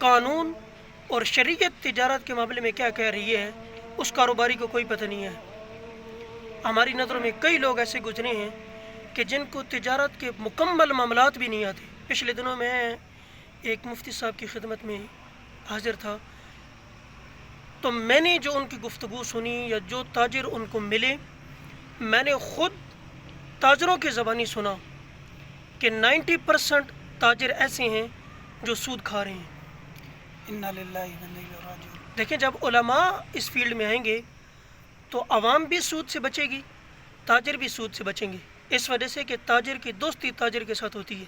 قانون اور شریعت تجارت کے معاملے میں کیا کہہ رہی ہے اس کاروباری کو کوئی پتہ نہیں ہے۔ ہماری نظروں میں کئی لوگ ایسے گزرے ہیں کہ جن کو تجارت کے مکمل معاملات بھی نہیں آتے۔ پچھلے دنوں میں ایک مفتی صاحب کی خدمت میں حاضر تھا، تو میں نے جو ان کی گفتگو سنی یا جو تاجر ان کو ملے، میں نے خود تاجروں کی زبانی سنا کہ 90% تاجر ایسے ہیں جو سود کھا رہے ہیں۔ انا للہ و انا الیہ راجعون۔ دیکھیں، جب علماء اس فیلڈ میں آئیں گے تو عوام بھی سود سے بچے گی، تاجر بھی سود سے بچیں گے، اس وجہ سے کہ تاجر کی دوستی تاجر کے ساتھ ہوتی ہے۔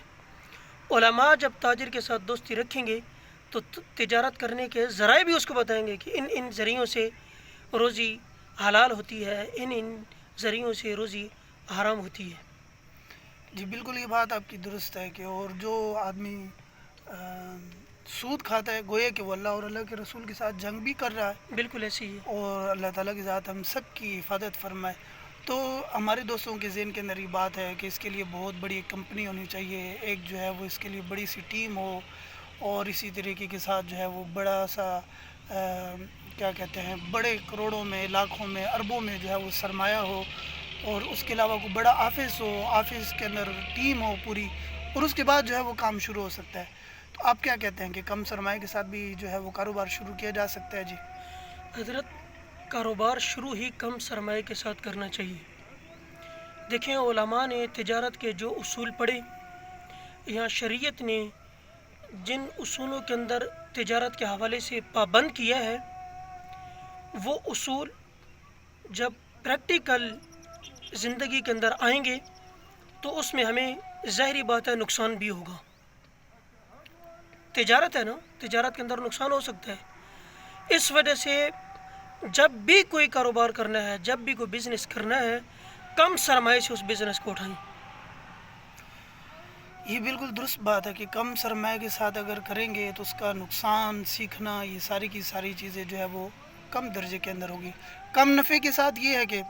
علماء جب تاجر کے ساتھ دوستی رکھیں گے تو تجارت کرنے کے ذرائع بھی اس کو بتائیں گے کہ ان ذریعوں سے روزی حلال ہوتی ہے، ان ذریعوں سے روزی حرام ہوتی ہے۔ جی بالکل، یہ بات آپ کی درست ہے کہ اور جو آدمی سود کھاتا ہے گویا کہ وہ اللہ اور اللہ کے رسول کے ساتھ جنگ بھی کر رہا ہے، بالکل ایسی ہی ہے۔ اور اللہ تعالیٰ کی ذات ہم سب کی حفاظت فرمائے۔ تو ہمارے دوستوں کے ذہن کے اندر یہ بات ہے کہ اس کے لیے بہت بڑی ایک کمپنی ہونی چاہیے، ایک جو ہے وہ اس کے لیے بڑی سی ٹیم ہو، اور اسی طریقے کے ساتھ جو ہے وہ بڑا سا کیا کہتے ہیں، بڑے کروڑوں میں، لاکھوں میں، اربوں میں جو ہے وہ سرمایہ ہو، اور اس کے علاوہ کوئی بڑا آفس ہو، آفس کے اندر ٹیم ہو پوری، اور اس کے بعد جو ہے وہ کام شروع ہو سکتا ہے۔ تو آپ کیا کہتے ہیں کہ کم سرمایہ کے ساتھ بھی جو ہے وہ کاروبار شروع کیا جا سکتا ہے؟ جی حضرت، کاروبار شروع ہی کم سرمایہ کے ساتھ کرنا چاہیے۔ دیکھیں، علماء نے تجارت کے جو اصول پڑھے، یا شریعت نے جن اصولوں کے اندر تجارت کے حوالے سے پابند کیا ہے، وہ اصول جب پریکٹیکل زندگی کے اندر آئیں گے تو اس میں ہمیں ظاہری بات ہے نقصان بھی ہوگا۔ تجارت ہے نا، تجارت کے اندر نقصان ہو سکتا ہے۔ اس وجہ سے جب بھی کوئی کاروبار کرنا ہے، جب بھی کوئی بزنس کرنا ہے، کم سرمایہ سے اس بزنس کو اٹھائیں۔ یہ بالکل درست بات ہے کہ کم سرمایہ کے ساتھ اگر کریں گے تو اس کا نقصان سیکھنا، یہ ساری کی ساری چیزیں جو ہے وہ کم درجے کے اندر ہوگی۔ کم نفع کے ساتھ یہ ہے کہ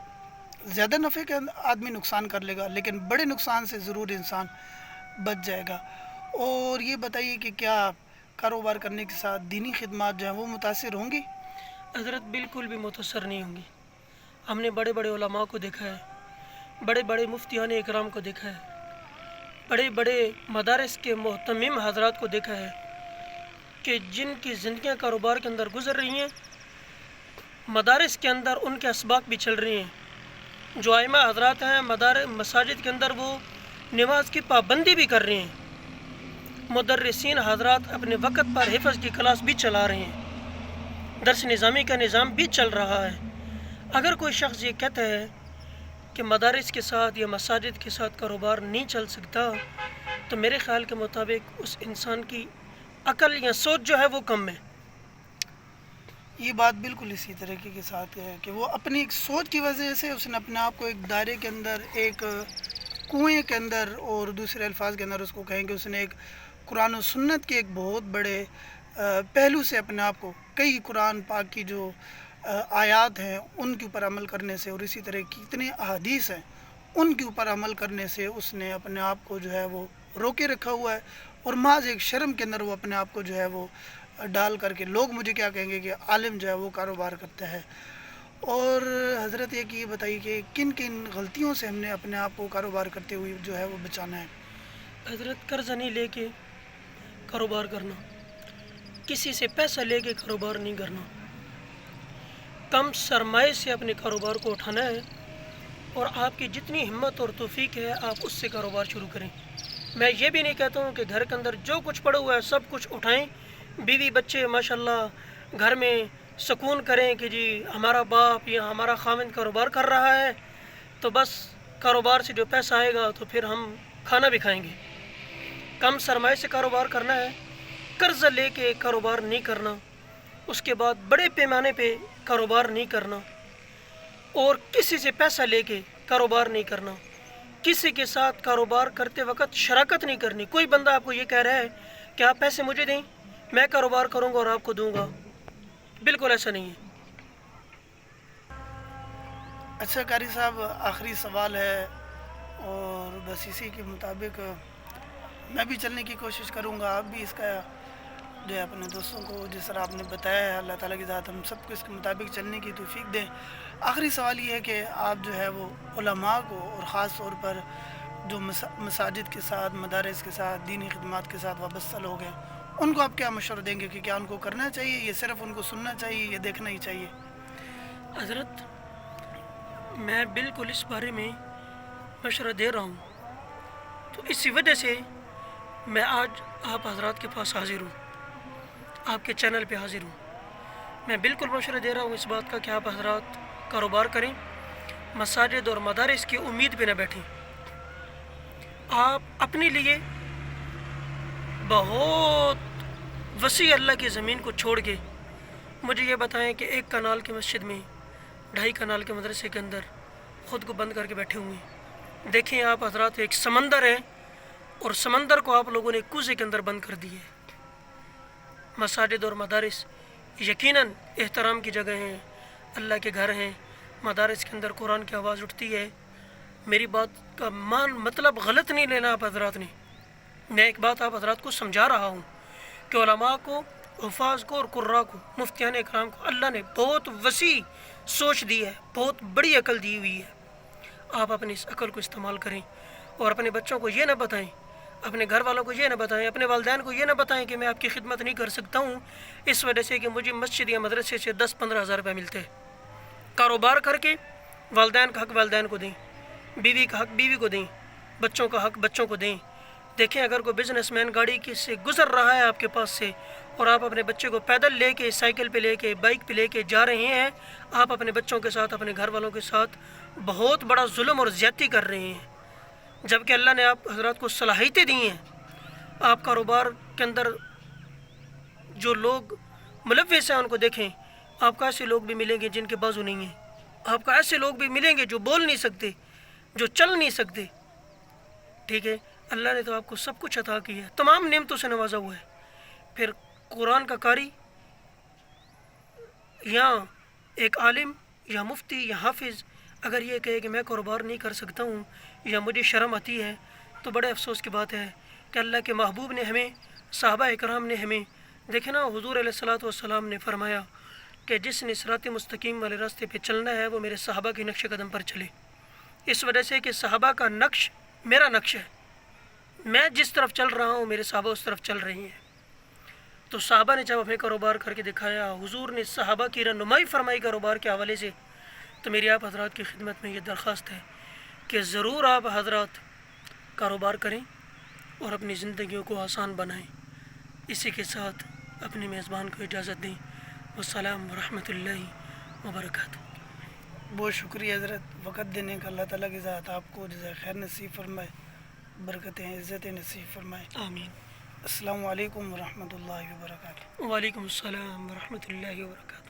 زیادہ نفع کے آدمی نقصان کر لے گا، لیکن بڑے نقصان سے ضرور انسان بچ جائے گا۔ اور یہ بتائیے کہ کیا کاروبار کرنے کے ساتھ دینی خدمات جو ہیں وہ متاثر ہوں گی؟ حضرت بالکل بھی متاثر نہیں ہوں گی۔ ہم نے بڑے بڑے علماء کو دیکھا ہے، بڑے بڑے مفتیان اکرام کو دیکھا ہے، بڑے بڑے مدارس کے محتمم حضرات کو دیکھا ہے کہ جن کی زندگیاں کاروبار کے اندر گزر رہی ہیں، مدارس کے اندر ان کے اسباق بھی چل رہے ہیں، جو ائمہ حضرات ہیں مساجد کے اندر وہ نماز کی پابندی بھی کر رہے ہیں، مدرسین حضرات اپنے وقت پر حفظ کی کلاس بھی چلا رہے ہیں، درس نظامی کا نظام بھی چل رہا ہے۔ اگر کوئی شخص یہ کہتا ہے کہ مدارس کے ساتھ یا مساجد کے ساتھ کاروبار نہیں چل سکتا، تو میرے خیال کے مطابق اس انسان کی عقل یا سوچ جو ہے وہ کم ہے۔ یہ بات بالکل اسی طریقے کے ساتھ ہے کہ وہ اپنی ایک سوچ کی وجہ سے اس نے اپنے آپ کو ایک دائرے کے اندر، ایک کنویں کے اندر، اور دوسرے الفاظ کے اندر اس کو کہیں کہ اس نے ایک قرآن و سنت کے ایک بہت بڑے پہلو سے اپنے آپ کو، کئی قرآن پاک کی جو آیات ہیں ان کے اوپر عمل کرنے سے، اور اسی طرح کتنے احادیث ہیں ان کے اوپر عمل کرنے سے اس نے اپنے آپ کو جو ہے وہ روکے رکھا ہوا ہے، اور محض ایک شرم کے اندر وہ اپنے آپ کو جو ہے وہ ڈال کر کے لوگ مجھے کیا کہیں گے کہ عالم جو ہے وہ کاروبار کرتا ہے۔ اور حضرت ایک یہ بتائیے کہ کن کن غلطیوں سے ہم نے اپنے آپ کو کاروبار کرتے ہوئے جو ہے وہ بچانا ہے؟ حضرت، قرض نہیں لے کے کاروبار کرنا، کسی سے پیسہ لے کے کاروبار نہیں کرنا، کم سرمایہ سے اپنے کاروبار کو اٹھانا ہے، اور آپ کی جتنی ہمت اور توفیق ہے آپ اس سے کاروبار شروع کریں۔ میں یہ بھی نہیں کہتا ہوں کہ گھر کے اندر جو کچھ پڑا ہوا ہے سب کچھ اٹھائیں، بیوی بچے ماشاءاللہ گھر میں سکون کریں کہ جی ہمارا باپ یا ہمارا خاوند کاروبار کر رہا ہے، تو بس کاروبار سے جو پیسہ آئے گا تو پھر ہم کھانا بھی کھائیں گے۔ کم سرمایہ سے کاروبار کرنا ہے، قرض لے کے کاروبار نہیں کرنا، اس کے بعد بڑے پیمانے پہ کاروبار نہیں کرنا، اور کسی سے پیسہ لے کے کاروبار نہیں کرنا، کسی کے ساتھ کاروبار کرتے وقت شراکت نہیں کرنی۔ کوئی بندہ آپ کو یہ کہہ رہا ہے کہ آپ پیسے مجھے دیں، میں کاروبار کروں گا اور آپ کو دوں گا، بالکل ایسا نہیں ہے۔ اچھا قاری صاحب، آخری سوال ہے، اور بس اسی کے مطابق میں بھی چلنے کی کوشش کروں گا، آپ بھی اس کا جو ہے اپنے دوستوں کو جس طرح آپ نے بتایا ہے، اللہ تعالیٰ کی ذات ہم سب کو اس کے مطابق چلنے کی توفیق دیں۔ آخری سوال یہ ہے کہ آپ جو ہے وہ علماء کو، اور خاص طور پر جو مساجد کے ساتھ، مدارس کے ساتھ، دینی خدمات کے ساتھ وابستہ لوگ ہیں، ان کو آپ کیا مشورہ دیں گے کہ کیا ان کو کرنا چاہیے، یہ صرف ان کو سننا چاہیے، یہ دیکھنا ہی چاہیے؟ حضرت، میں بالکل اس بارے میں مشورہ دے رہا ہوں، تو اسی وجہ سے میں آج آپ حضرات کے پاس حاضر ہوں، آپ کے چینل پہ حاضر ہوں۔ میں بالکل مشورہ دے رہا ہوں اس بات کا کہ آپ حضرات کاروبار کریں، مساجد اور مدارس کی امید پہ نہ بیٹھیں۔ آپ اپنے لیے بہت وسیع اللہ کی زمین کو چھوڑ کے مجھے یہ بتائیں کہ 1 کنال کی مسجد میں، 2.5 کنال کے مدرسے کے اندر خود کو بند کر کے بیٹھے ہوئے ہیں۔ دیکھیں آپ حضرات، ایک سمندر ہے اور سمندر کو آپ لوگوں نے کوزے کے اندر بند کر دی ہے۔ مساجد اور مدارس یقیناً احترام کی جگہ ہیں، اللہ کے گھر ہیں۔ مدارس کے اندر قرآن کی آواز اٹھتی ہے۔ میری بات کا مطلب غلط نہیں لینا آپ حضرات نے۔ میں ایک بات آپ حضرات کو سمجھا رہا ہوں کہ علماء کو، حفاظ کو اور قراء کو، مفتیان اکرام کو اللہ نے بہت وسیع سوچ دی ہے، بہت بڑی عقل دی ہوئی ہے۔ آپ اپنی اس عقل کو استعمال کریں اور اپنے بچوں کو یہ نہ بتائیں، اپنے گھر والوں کو یہ نہ بتائیں، اپنے والدین کو یہ نہ بتائیں کہ میں آپ کی خدمت نہیں کر سکتا ہوں اس وجہ سے کہ مجھے مسجد یا مدرسے سے 10-15 ہزار روپے ملتے ہیں۔ کاروبار کر کے والدین کا حق والدین کو دیں، بیوی کا حق بیوی کو دیں، بچوں کا حق بچوں کو دیں۔ دیکھیں اگر کوئی بزنس مین گاڑی سے گزر رہا ہے آپ کے پاس سے، اور آپ اپنے بچے کو پیدل لے کے، سائیکل پہ لے کے، بائک پہ لے کے جا رہے ہیں، آپ اپنے بچوں کے ساتھ، اپنے گھر والوں کے ساتھ بہت بڑا ظلم اور زیادتی کر رہے ہیں، جبکہ اللہ نے آپ حضرات کو صلاحیتیں دی ہیں۔ آپ کاروبار کے اندر جو لوگ ملوث ہیں ان کو دیکھیں، آپ کو ایسے لوگ بھی ملیں گے جن کے بازو نہیں ہیں، آپ کو ایسے لوگ بھی ملیں گے جو بول نہیں سکتے، جو چل نہیں سکتے۔ ٹھیک ہے، اللہ نے تو آپ کو سب کچھ عطا کیا ہے، تمام نعمتوں سے نوازا ہوا ہے۔ پھر قرآن کا قاری یا ایک عالم یا مفتی یا حافظ اگر یہ کہے کہ میں کاروبار نہیں کر سکتا ہوں یا مجھے شرم آتی ہے، تو بڑے افسوس کی بات ہے کہ اللہ کے محبوب نے ہمیں، صحابہ اکرام نے ہمیں، دیکھیں نا، حضور علیہ الصلوۃ والسلام نے فرمایا کہ جس نے صراط مستقیم والے راستے پہ چلنا ہے وہ میرے صحابہ کے نقش قدم پر چلے۔ اس وجہ سے کہ صحابہ کا نقش میرا نقش ہے، میں جس طرف چل رہا ہوں میرے صحابہ اس طرف چل رہی ہیں۔ تو صحابہ نے جب ہمیں کاروبار کر کے دکھایا، حضور نے صحابہ کی رہنمائی فرمائی کاروبار کے حوالے سے، تو میری آپ حضرات کی خدمت میں یہ درخواست ہے کہ ضرور آپ حضرات کاروبار کریں اور اپنی زندگیوں کو آسان بنائیں۔ اسی کے ساتھ اپنے میزبان کو اجازت دیں۔ والسلام ورحمۃ اللہ وبرکاتہ۔ بہت شکریہ حضرت، وقت دینے کا۔ اللہ تعالیٰ کی ذات آپ کو جزائے خیر نصیب فرمائے، برکتیں عزتیں نصیب فرمائے۔ آمین۔ السلام علیکم ورحمۃ اللہ وبرکاتہ۔ وعلیکم السلام ورحمۃ اللہ وبرکاتہ۔